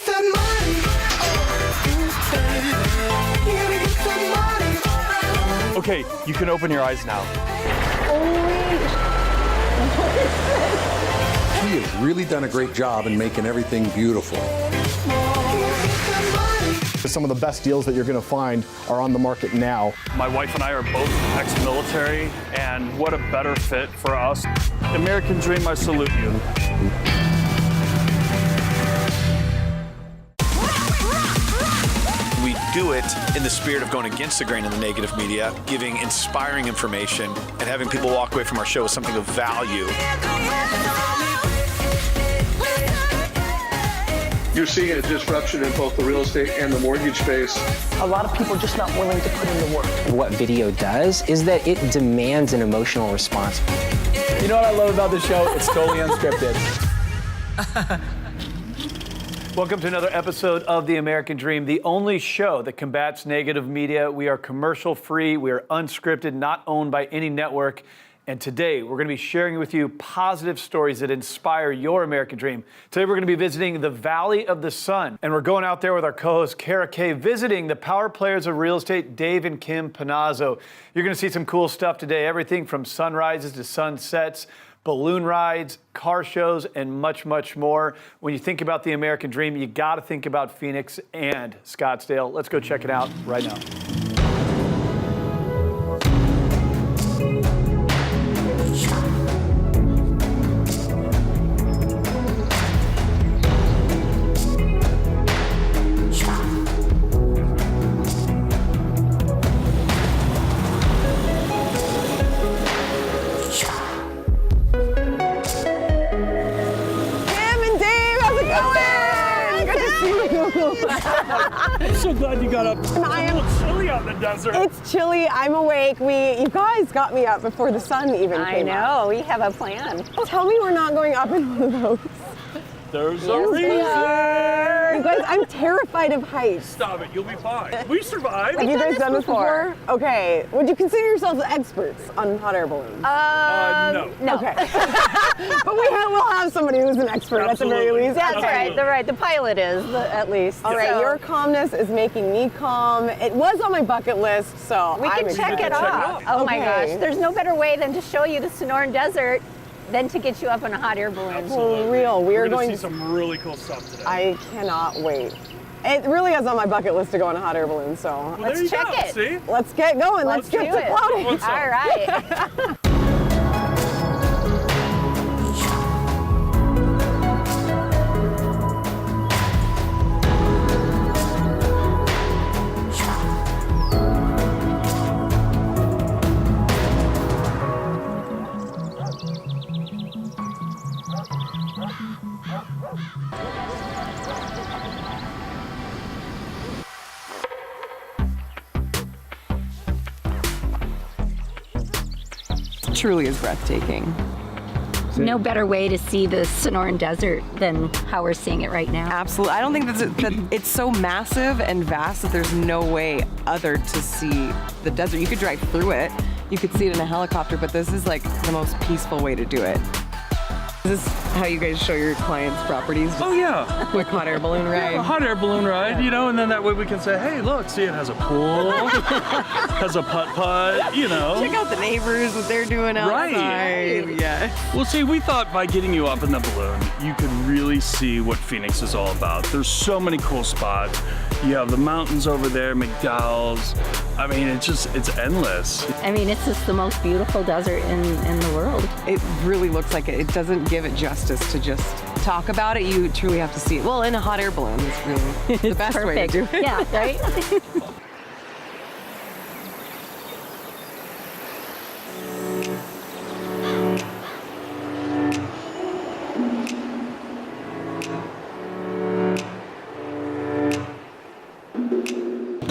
get that money. You gotta get that money. Okay, you can open your eyes now. He has really done a great job in making everything beautiful. Some of the best deals that you're going to find are on the market now. My wife and I are both ex-military, and what a better fit for us. American Dream, I salute you. We do it in the spirit of going against the grain of the negative media, giving inspiring information, and having people walk away from our show with something of value. You're seeing a disruption in both the real estate and the mortgage space. A lot of people are just not willing to put in the work. What video does is that it demands an emotional response. You know what I love about this show? It's totally unscripted. Welcome to another episode of The American Dream, the only show that combats negative media. We are commercial free, we are unscripted, not owned by any network. And today, we're going to be sharing with you positive stories that inspire your American dream. Today, we're going to be visiting the Valley of the Sun. And we're going out there with our co-host, Kara Kay, visiting the power players of real estate, Dave and Kim Panozzo. You're going to see some cool stuff today, everything from sunrises to sunsets, balloon rides, car shows, and much, much more. When you think about the American dream, you got to think about Phoenix and Scottsdale. Let's go check it out right now. I'm so glad you got up. It's a little chilly out in the desert. It's chilly. I'm awake. You guys got me up before the sun even came up. I know. We have a plan. Tell me we're not going up in one of those. There's a reason. You guys, I'm terrified of heights. Stop it. You'll be fine. We survived. Have you guys done this before? Okay. Would you consider yourselves experts on hot air balloons? No. Okay. But we'll have somebody who's an expert at the very least. That's right. The pilot is, at least. All right. Your calmness is making me calm. It was on my bucket list, so we can check it off. Oh my gosh. There's no better way than to show you the Sonoran Desert than to get you up in a hot air balloon. Absolutely. For real. We're going to see some really cool stuff today. I cannot wait. It really is on my bucket list to go on a hot air balloon, so. Well, let's check it. See? Let's get going. Let's get to floating. All right. Truly is breathtaking. No better way to see the Sonoran Desert than how we're seeing it right now. Absolutely. I don't think that it's so massive and vast that there's no way other to see the desert. You could drive through it. You could see it in a helicopter, but this is like the most peaceful way to do it. Is this how you guys show your clients' properties? Oh, yeah. Quick hot air balloon ride? Yeah, a hot air balloon ride, you know, and then that way we can say, hey, look, see, it has a pool, has a putt-putt, you know. Check out the neighbors, what they're doing outside. Right. Yeah. Well, see, we thought by getting you up in the balloon, you could really see what Phoenix is all about. There's so many cool spots. You have the mountains over there, McDowell's. I mean, it's endless. I mean, it's just the most beautiful desert in the world. It really looks like it. It doesn't give it justice to just talk about it. You truly have to see it. Well, in a hot air balloon is really the best way to do it. Yeah, right?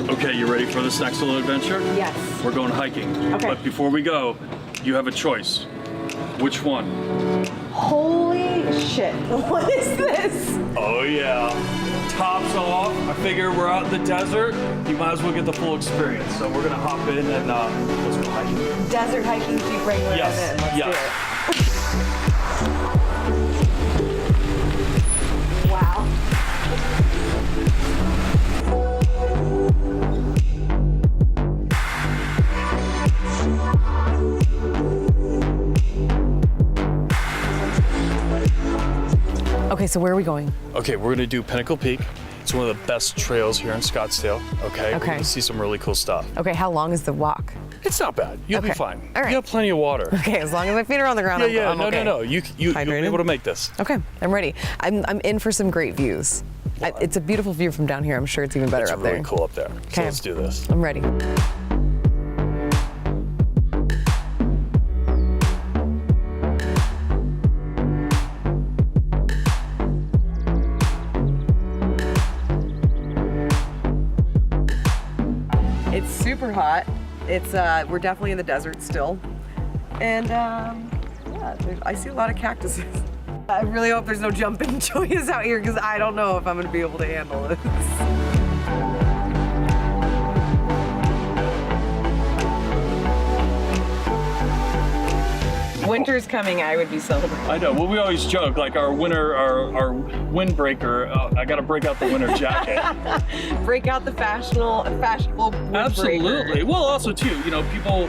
Okay, you ready for this next little adventure? Yes. We're going hiking. Okay. But before we go, you have a choice. Which one? Holy shit. What is this? Oh yeah. Tops off. I figure we're out in the desert. You might as well get the full experience. So we're gonna hop in and let's go hiking. Desert hiking Jeep Wrangler. Yes. Let's yes. do it. Wow. Okay, so where are we going? Okay, we're gonna do Pinnacle Peak. It's one of the best trails here in Scottsdale. Okay. We're gonna see some really cool stuff. Okay, how long is the walk? It's not bad. You'll be fine. All right. You have plenty of water. Okay, as long as my feet are on the ground, I'm okay. No. You'll be able to make this. Okay, I'm ready. I'm in for some great views. It's a beautiful view from down here. I'm sure it's even better up there. It's really cool up there. So let's do this. I'm ready. It's super hot. It's we're definitely in the desert still, and yeah, I see a lot of cactuses. I really hope there's no jumping joyous out here because I don't know if I'm gonna be able to handle this. Winter's coming, I would be celebrating. I know. Well, we always joke like our windbreaker. I got to break out the winter jacket. Break out the fashionable windbreaker. Absolutely. Well, also too, people,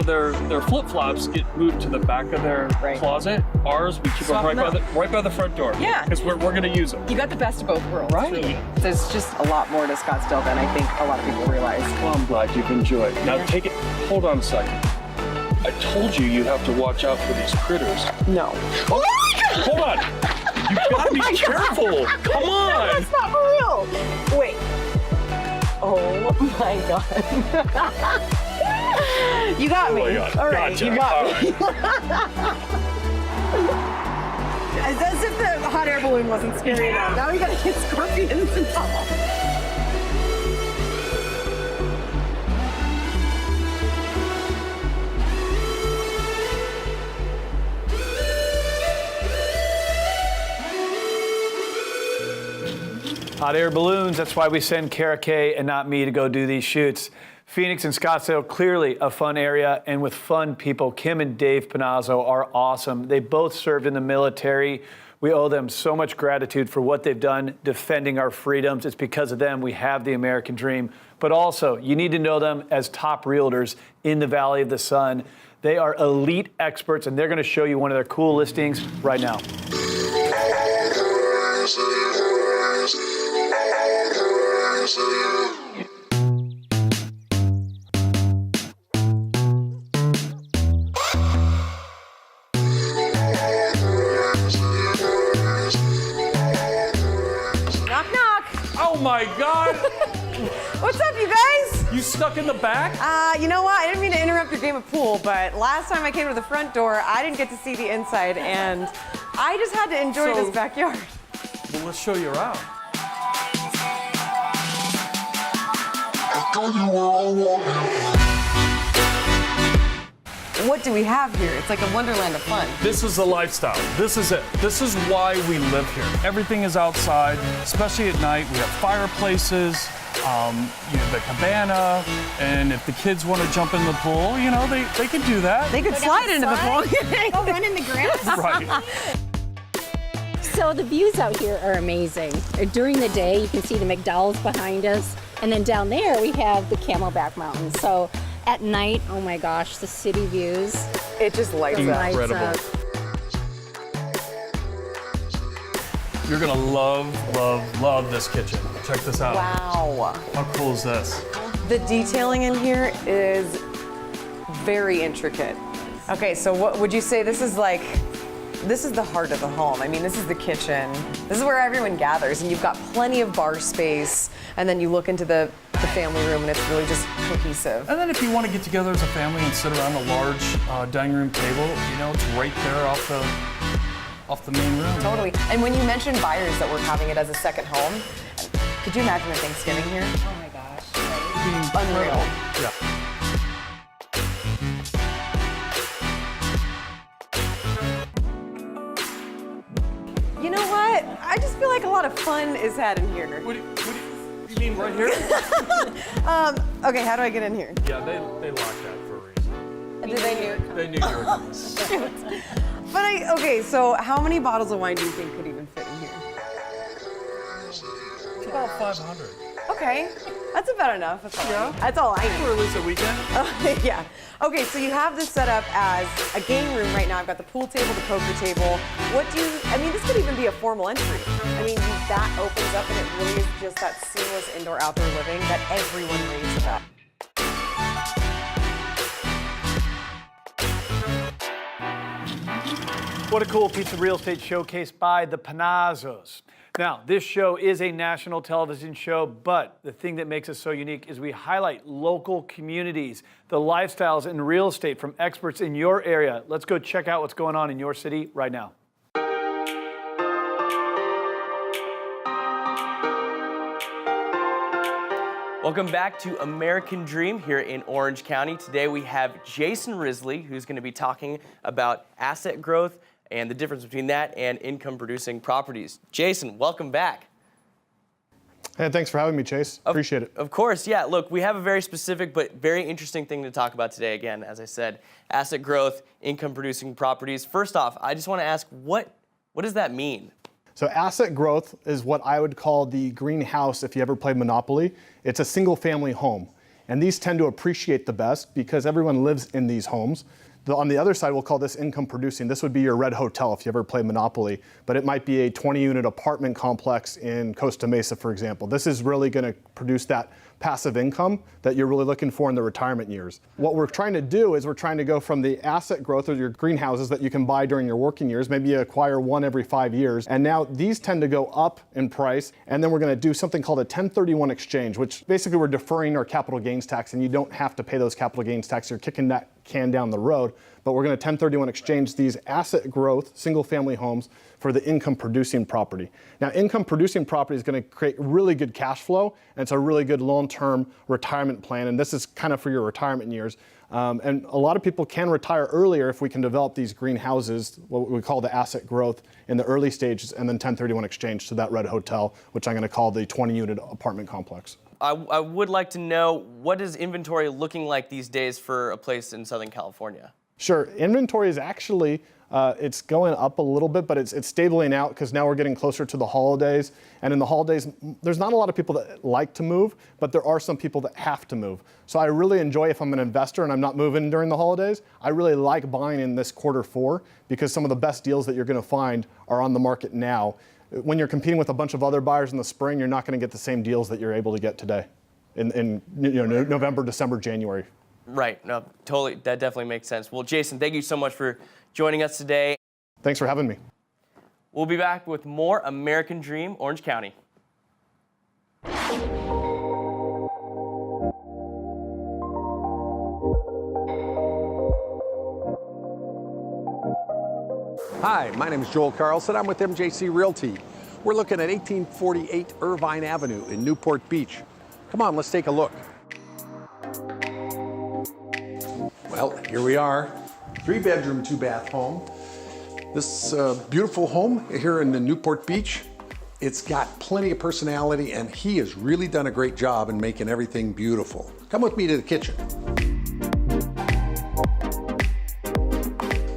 their flip flops get moved to the back of their closet. Ours, we keep them right by the front door. Yeah. Because we're gonna use them. You got the best of both worlds. Right. Really. There's just a lot more to Scottsdale than I think a lot of people realize. Well, I'm glad you've enjoyed. Now take it. Hold on a second. I told you have to watch out for these critters. No. Oh my God! Hold on. You gotta be careful. Come on. That's not for real. Wait. Oh my God. You got me. Oh my God. All right, Gotcha. you got me. It's as if the hot air balloon wasn't scary enough. Now we gotta get scorpions and all. Hot air balloons, that's why we send Kara Kay and not me to go do these shoots. Phoenix and Scottsdale, clearly a fun area, and with fun people. Kim and Dave Panozzo are awesome. They both served in the military. We owe them so much gratitude for what they've done defending our freedoms. It's because of them we have the American dream. But also, you need to know them as top realtors in the Valley of the Sun. They are elite experts, and they're going to show you one of their cool listings right now. Knock, knock. Oh my God! What's up, you guys? You stuck in the back? You know what? I didn't mean to interrupt your game of pool, but last time I came to the front door, I didn't get to see the inside, and I just had to enjoy this backyard. Well, let's show you around. What do we have here? It's like a wonderland of fun. This is the lifestyle. This is it. This is why we live here. Everything is outside, especially at night. We have fireplaces, the cabana, and if the kids want to jump in the pool, they can do that. They could slide into the pool. Go run in the grass. Right. So the views out here are amazing. During the day, you can see the McDowell's behind us. And then down there, we have the Camelback Mountains. So at night, oh my gosh, the city views. It just lights up. Incredible. You're gonna love this kitchen. Check this out. Wow. How cool is this? The detailing in here is very intricate. Okay, so what would you say this is like? This is the heart of the home. I mean, this is the kitchen. This is where everyone gathers, and you've got plenty of bar space, and then you look into the family room, and it's really just cohesive. And then if you want to get together as a family and sit around a large dining room table, it's right there off the main room. Totally. And when you mentioned buyers that were having it as a second home, could you imagine a Thanksgiving here? Oh my gosh. Unreal. Yeah. You know what? I just feel like a lot of fun is had in here. What do you mean right here? Okay, how do I get in here? Yeah, they locked that for a reason. Did they knew? They knew you were coming. But okay, so how many bottles of wine do you think could even fit in here? It's about 500. Okay. Okay, that's about enough. That's all I need. For at least a weekend. Yeah. Okay, so you have this set up as a game room right now. I've got the pool table, the poker table. I mean, this could even be a formal entry. I mean, that opens up and it really is just that seamless indoor-outdoor living that everyone raves about. What a cool piece of real estate showcase by the Panazzos. Now, this show is a national television show, but the thing that makes us so unique is we highlight local communities, the lifestyles in real estate from experts in your area. Let's go check out what's going on in your city right now. Welcome back to American Dream here in Orange County. Today we have Jason Risley, who's going to be talking about asset growth and the difference between that and income-producing properties. Jason, welcome back. Hey, thanks for having me, Chase. Appreciate it. Of course, yeah. Look, we have a very specific but very interesting thing to talk about today. Again, as I said, asset growth, income-producing properties. First off, I just want to ask, what does that mean? So asset growth is what I would call the greenhouse if you ever played Monopoly. It's a single family home. And these tend to appreciate the best because everyone lives in these homes. On the other side, we'll call this income producing. This would be your red hotel if you ever play Monopoly, but it might be a 20-unit apartment complex in Costa Mesa, for example. This is really going to produce that passive income that you're really looking for in the retirement years. What we're trying to do is we're trying to go from the asset growth of your greenhouses that you can buy during your working years, maybe you acquire one every 5 years, and now these tend to go up in price, and then we're going to do something called a 1031 exchange, which basically we're deferring our capital gains tax, and you don't have to pay those capital gains tax. You're kicking that can down the road, but we're going to 1031 exchange these asset growth single family homes for the income producing property. Now, income producing property is going to create really good cash flow, and it's a really good long-term retirement plan, and this is kind of for your retirement years. And a lot of people can retire earlier if we can develop these greenhouses, what we call the asset growth in the early stages, and then 1031 exchange to that red hotel, which I'm going to call the 20-unit apartment complex. I would like to know, what is inventory looking like these days for a place in Southern California? Sure. Inventory is actually, it's going up a little bit, but it's stabling out because now we're getting closer to the holidays. And in the holidays, there's not a lot of people that like to move, but there are some people that have to move. So I really enjoy, if I'm an investor and I'm not moving during the holidays, I really like buying in this Q4 because some of the best deals that you're going to find are on the market now. When you're competing with a bunch of other buyers in the spring, you're not going to get the same deals that you're able to get today in November, December, January. Right. No, totally. That definitely makes sense. Well, Jason, thank you so much for joining us today. Thanks for having me. We'll be back with more American Dream Orange County. Hi, my name is Joel Carlson. I'm with MJC Realty. We're looking at 1848 Irvine Avenue in Newport Beach. Come on, let's take a look. Well, here we are. 3-bedroom, 2-bath home. This beautiful home here in the Newport Beach, it's got plenty of personality, and he has really done a great job in making everything beautiful. Come with me to the kitchen.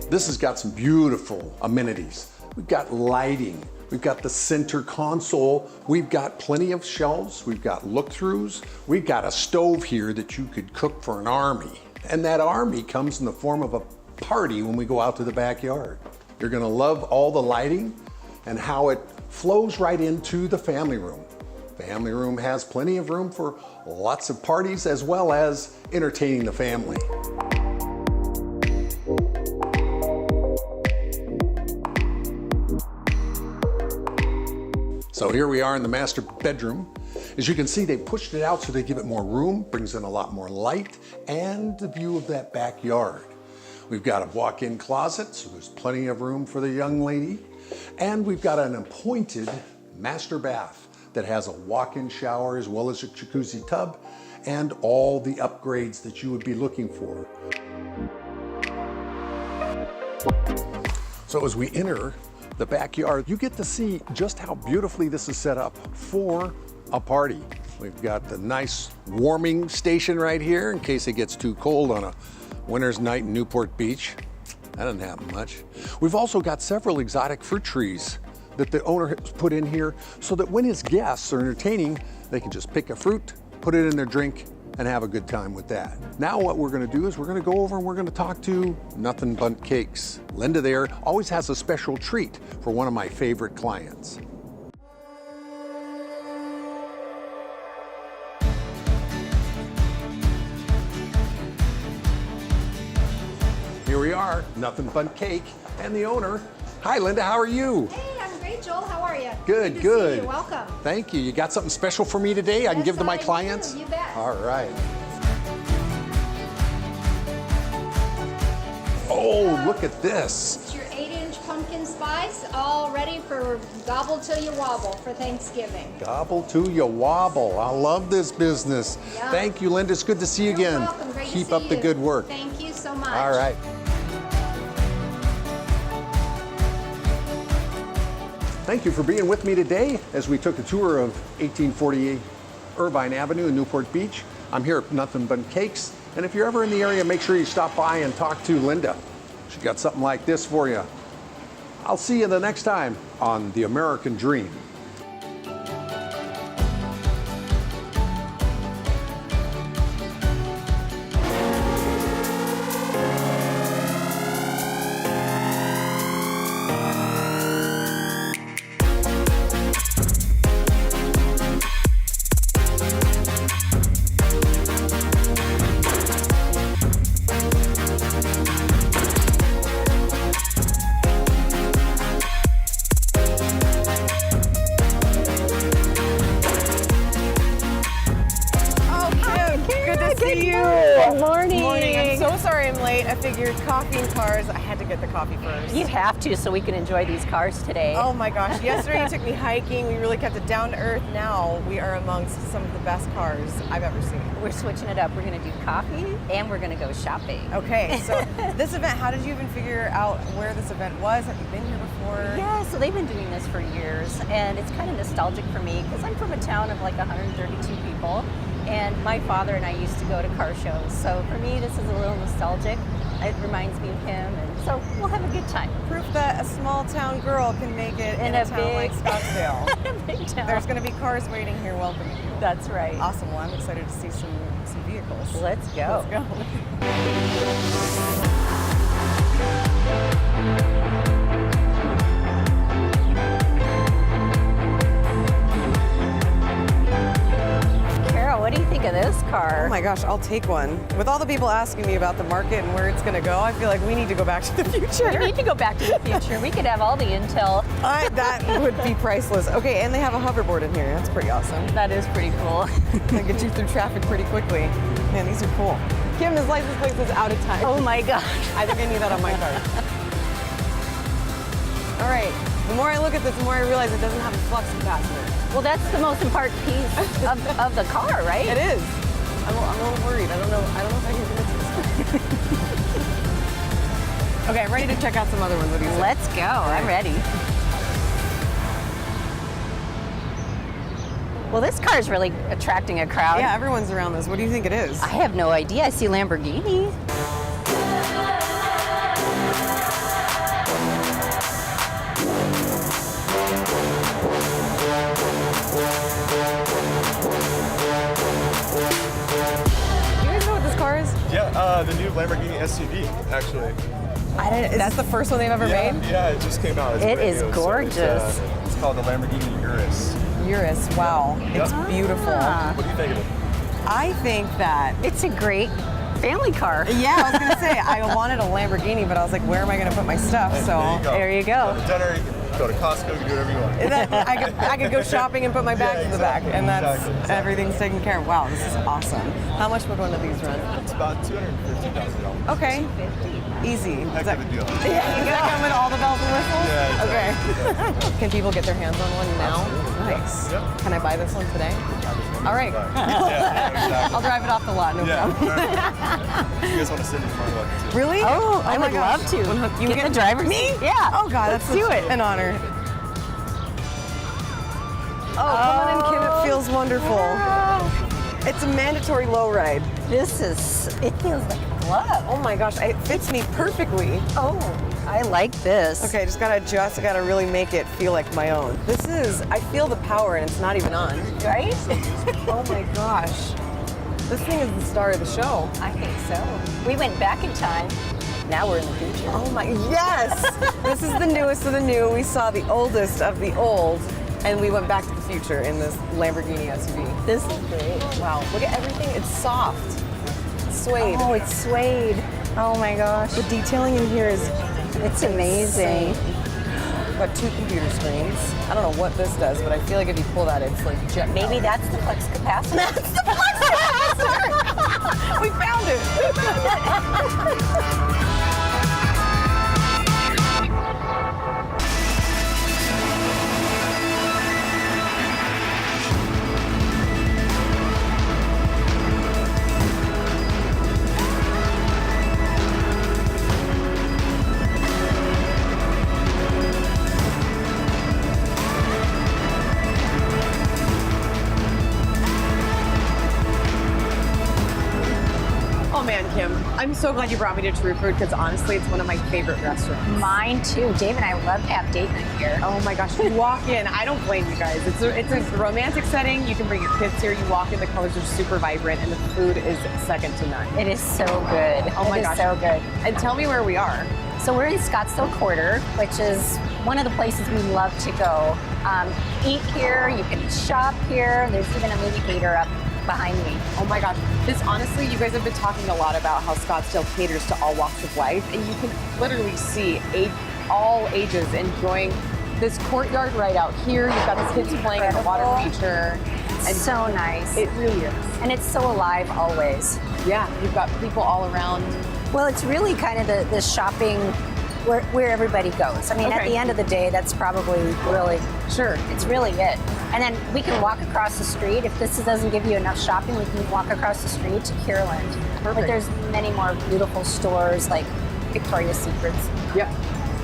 This has got some beautiful amenities. We've got lighting. We've got the center console. We've got plenty of shelves. We've got look-throughs. We've got a stove here that you could cook for an army. And that army comes in the form of a party when we go out to the backyard. You're gonna love all the lighting and how it flows right into the family room. Family room has plenty of room for lots of parties as well as entertaining the family. So here we are in the master bedroom. As you can see, they pushed it out so they give it more room, brings in a lot more light, and the view of that backyard. We've got a walk-in closet, so there's plenty of room for the young lady. And we've got an appointed master bath that has a walk-in shower as well as a jacuzzi tub and all the upgrades that you would be looking for. So as we enter the backyard, you get to see just how beautifully this is set up for a party. We've got the nice warming station right here in case it gets too cold on a winter's night in Newport Beach. That doesn't happen much. We've also got several exotic fruit trees that the owner has put in here so that when his guests are entertaining, they can just pick a fruit, put it in their drink, and have a good time with that. Now what we're gonna do is we're gonna go over and we're gonna talk to Nothing But Cakes. Linda there always has a special treat for one of my favorite clients. Here we are, Nothing But Cake, and the owner. Hi, Linda, how are you? Hey, I'm great, Joel. How are you? Good, to good. See you. Welcome. Thank you. You got something special for me today I can give to my clients? You bet. All right. Oh, look at this. It's your 8-inch pumpkin spice, all ready for gobble till you wobble for Thanksgiving. Gobble to you wobble. I love this business. Yeah. Thank you, Linda. It's good to see you You're again. welcome. Great to Keep see up the you. good work. Thank you so much. All right. Thank you for being with me today as we took a tour of 1848 Irvine Avenue in Newport Beach. I'm here at Nothing But Cakes, and if you're ever in the area, make sure you stop by and talk to Linda. She got something like this for you. I'll see you the next time on The American Dream. I figured coffee and cars, I had to get the coffee first. You have to so we can enjoy these cars today. Oh my gosh, yesterday you took me hiking, we really kept it down to earth. Now we are amongst some of the best cars I've ever seen. We're switching it up. We're going to do coffee and we're going to go shopping. Okay, so this event, how did you even figure out where this event was? Have you been here before? Yeah, so they've been doing this for years and it's kind of nostalgic for me because I'm from a town of like 132 people. And my father and I used to go to car shows. So for me, this is a little nostalgic. It reminds me of him, and so we'll have a good time. Proof that a small town girl can make it in a town like Scottsdale. In a big town. There's going to be cars waiting here welcoming you. That's right. Awesome. Well, I'm excited to see some vehicles. Let's go. Let's go. What do you think of this car? Oh my gosh, I'll take one. With all the people asking me about the market and where it's going to go, I feel like we need to go back to the future. We need to go back to the future. We could have all the intel. That would be priceless. Okay, and they have a hoverboard in here. That's pretty awesome. That is pretty cool. They get you through traffic pretty quickly. Man, these are cool. Kim, his license plate is out of time. Oh my gosh. I think I need that on my car. All right, the more I look at this, the more I realize it doesn't have a flux capacitor. Well, that's the most important piece of the car, right? It is. I'm a little worried. I don't know if I can convince this. Okay, I'm ready to check out some other ones. What do you say? Let's go. I'm ready. Well, this car is really attracting a crowd. Yeah, everyone's around this. What do you think it is? I have no idea. I see Lamborghini. The new Lamborghini SUV, actually. Is this the first one they've ever made? Yeah, it just came out. It is gorgeous. So it's called the Lamborghini Urus. Urus, wow. It's beautiful. What do you think of it? I think that it's a great family car. Yeah, I was going to say, I wanted a Lamborghini, but I was like, where am I going to put my stuff? So there you go. Go to dinner, you can go to Costco, you can do whatever you want. I could go shopping and put my bag in the back, and that's everything's taken care of. Wow, this is awesome. How much would one of these run? It's about $250,000. Okay. Easy. Heck of a deal. Yeah, does that come with all the bells and whistles? Yeah, exactly. Okay. Can people get their hands on one now? Absolutely. Nice. Yep. Can I buy this one today? All right. Yeah, exactly. I'll drive it off the lot, no problem. You guys want to sit in front of it too? Really? Oh, I my would gosh. love to. You get the driver's me? seat? Yeah. Oh God, Let's do it. An honor. Oh, come on in, Kim. It feels wonderful. It's a mandatory low ride. It feels like a glove. Oh my gosh, it fits me perfectly. Oh. I like this. Okay, I just gotta adjust. I gotta really make it feel like my own. I feel the power and it's not even on. Right? Oh my gosh. This thing is the star of the show. I think so. We went back in time. Now we're in the future. Oh my, yes! This is the newest of the new. We saw the oldest of the old, and we went back to the future in this Lamborghini SUV. This is great. Wow, look at everything. It's soft. It's suede. Oh, it's suede. Oh my gosh. The detailing in here is It's amazing. Got 2 computer screens. I don't know what this does, but I feel like if you pull that, it's like jet Maybe powered. that's the flex capacitor. That's the flex capacitor! We found it! We found it! Kim, I'm so glad you brought me to True Food because honestly, it's one of my favorite restaurants. Mine too. Dave and I love to have date night here. Oh my gosh, you walk in, I don't blame you guys. It's a romantic setting. You can bring your kids here. You walk in, the colors are super vibrant, and the food is second to none. It is so good. Oh my gosh, so good. And tell me where we are. So we're in Scottsdale Quarter, which is one of the places we love to go. Eat here, you can shop here. There's even a movie theater up behind me. Oh my gosh. This honestly, you guys have been talking a lot about how Scottsdale caters to all walks of life, and you can literally see all ages enjoying this courtyard right out here. You've got the kids playing in the water feature. And so nice. It really is. And it's so alive always. Yeah, you've got people all around. Well, it's really kind of the shopping where everybody goes. I mean, at the end of the day, that's probably really, it's really it. And then we can walk across the street. If this doesn't give you enough shopping, we can walk across the street to Kierland. But there's many more beautiful stores like Victoria's Secrets. Yeah.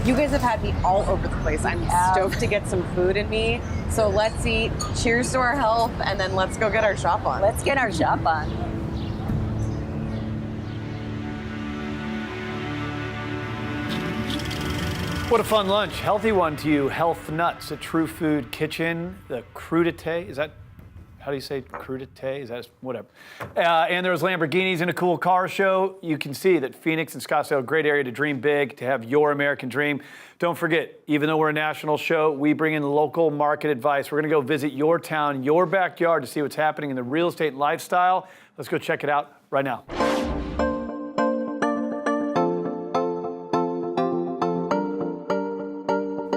You guys have had me all over the place. I'm stoked to get some food in me. So let's eat. Cheers to our health, and then let's go get our shop on. Let's get our shop on. What a fun lunch. Healthy one to you. Health Nuts at True Food Kitchen. The crudité, is that, how do you say crudité? Is that, whatever. And there was Lamborghinis and a cool car show. You can see that Phoenix and Scottsdale, a great area to dream big, to have your American dream. Don't forget, even though we're a national show, we bring in local market advice. We're gonna go visit your town, your backyard to see what's happening in the real estate lifestyle. Let's go check it out right now.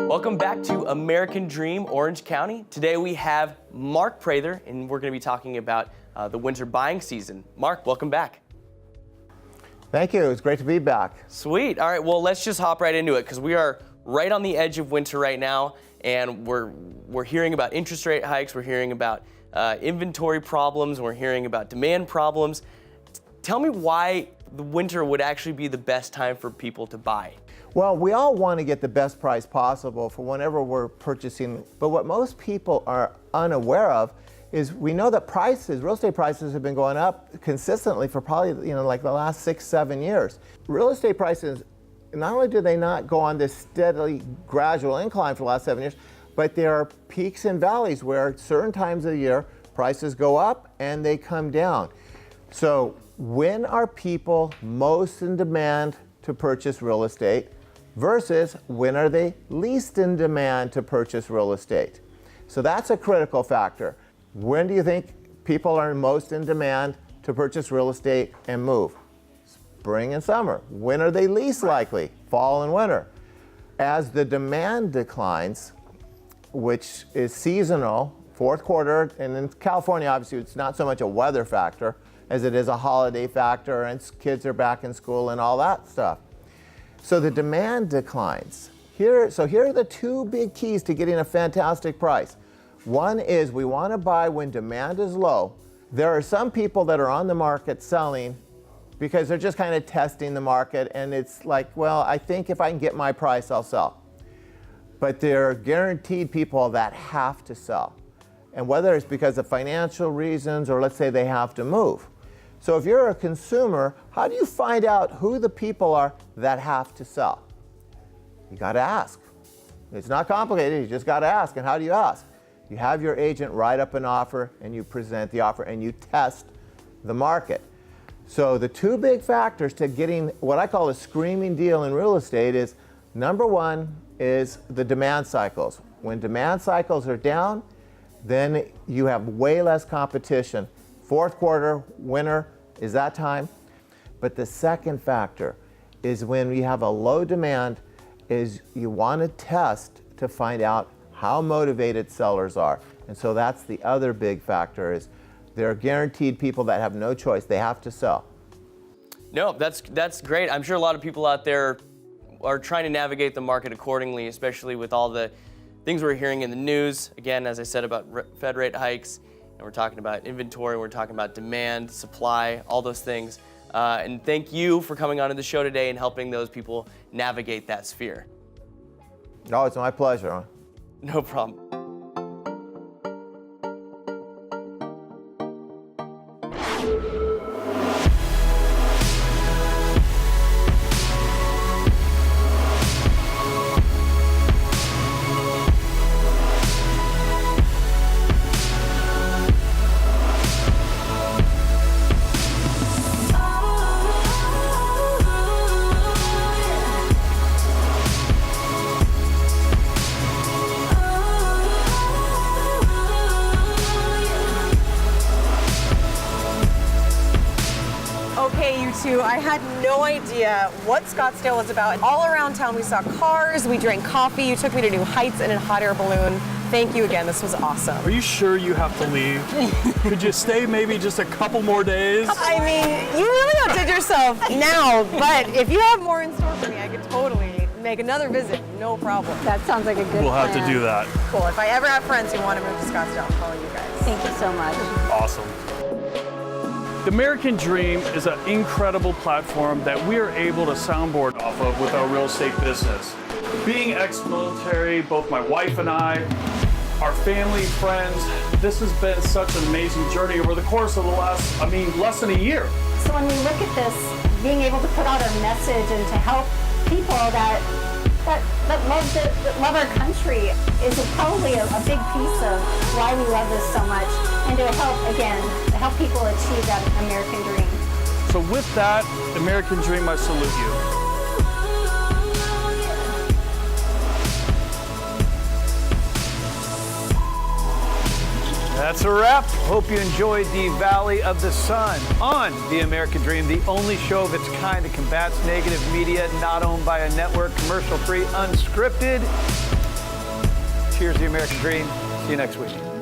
Welcome back to American Dream, Orange County. Today we have Mark Prather, and we're going to be talking about the winter buying season. Mark, welcome back. Thank you. It's great to be back. Sweet. All right, well, let's just hop right into it because we are right on the edge of winter right now, and we're hearing about interest rate hikes, we're hearing about inventory problems, we're hearing about demand problems. Tell me why the winter would actually be the best time for people to buy. Well, we all want to get the best price possible for whenever we're purchasing, but what most people are unaware of is we know that real estate prices have been going up consistently for probably, like the last 6-7 years. Real estate prices, not only do they not go on this steadily gradual incline for the last 7 years, but there are peaks and valleys where certain times of the year prices go up and they come down. So when are people most in demand to purchase real estate versus when are they least in demand to purchase real estate? So that's a critical factor. When do you think people are most in demand to purchase real estate and move? Spring and summer. When are they least likely? Fall and winter. As the demand declines, which is seasonal, fourth quarter, and in California, obviously, it's not so much a weather factor as it is a holiday factor, and kids are back in school and all that stuff. So the demand declines. Here are the two big keys to getting a fantastic price. One is we want to buy when demand is low. There are some people that are on the market selling because they're just kind of testing the market, and it's like, well, I think if I can get my price, I'll sell. But they're guaranteed people that have to sell. And whether it's because of financial reasons or let's say they have to move. So if you're a consumer, how do you find out who the people are that have to sell? You got to ask. It's not complicated, you just got to ask. And how do you ask? You have your agent write up an offer and you present the offer and you test the market. So the two big factors to getting what I call a screaming deal in real estate is, number one is the demand cycles. When demand cycles are down, then you have way less competition. Fourth quarter, winter is that time. But the second factor is when you have a low demand is you want to test to find out how motivated sellers are. And so that's the other big factor is there are guaranteed people that have no choice. They have to sell. No, that's great. I'm sure a lot of people out there are trying to navigate the market accordingly, especially with all the things we're hearing in the news. Again, as I said about Fed rate hikes, and we're talking about inventory, we're talking about demand, supply, all those things. And thank you for coming onto the show today and helping those people navigate that sphere. Oh, it's my pleasure. No problem. I had no idea what Scottsdale was about. All around town we saw cars, we drank coffee, you took me to new heights in a hot air balloon. Thank you again, this was awesome. Are you sure you have to leave? Could you stay maybe just a couple more days? I mean, you really outdid yourself now, but if you have more in store for me, I could totally make another visit, no problem. That sounds like a good We'll plan. have to do that. Cool, if I ever have friends who want to move to Scottsdale, I'll call you guys. Thank you so much. Awesome. The American Dream is an incredible platform that we are able to soundboard off of with our real estate business. Being ex-military, both my wife and I, our family, friends, this has been such an amazing journey over the course of the last, less than a year. So when we look at this, being able to put out our message and to help people that love our country is probably a big piece of why we love this so much, and to help people achieve that American dream. So with that American Dream, I salute you. That's a wrap. Hope you enjoyed the Valley of the Sun on The American Dream, the only show of its kind that combats negative media, not owned by a network, commercial-free, unscripted. Cheers, The American Dream. See you next week.